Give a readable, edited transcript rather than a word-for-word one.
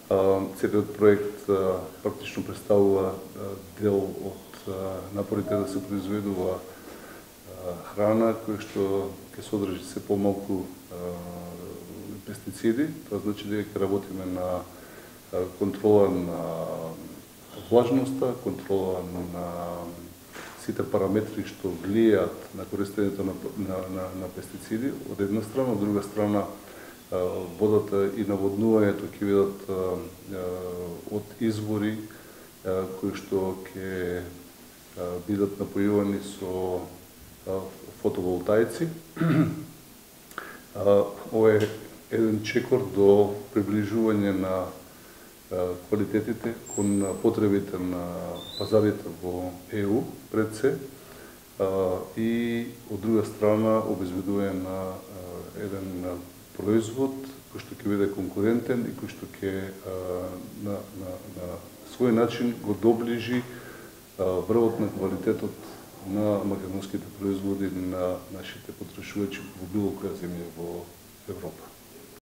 Целиот проект практично представува дел од напорите да се произведува храна која што ќе содржи се помалку пестициди. Тоа значи дека ќе работиме на контрола на влажноста, контрола на сите параметри што влијаат на користењето на пестициди од една страна, од друга страна водата и наводнувањето ќе бидат од извори кои што ќе бидат напојувани со фотоволтаици. Ова е еден чекор до приближување на квалитетите кон потребите на пазарите во ЕУ пред се и од друга страна обезбедување на еден производ кој што ќе биде конкурентен и кој што ќе на свој начин го доближи врвот на квалитетот на македонските производи на нашите потрошувачи во било која земја во Европа.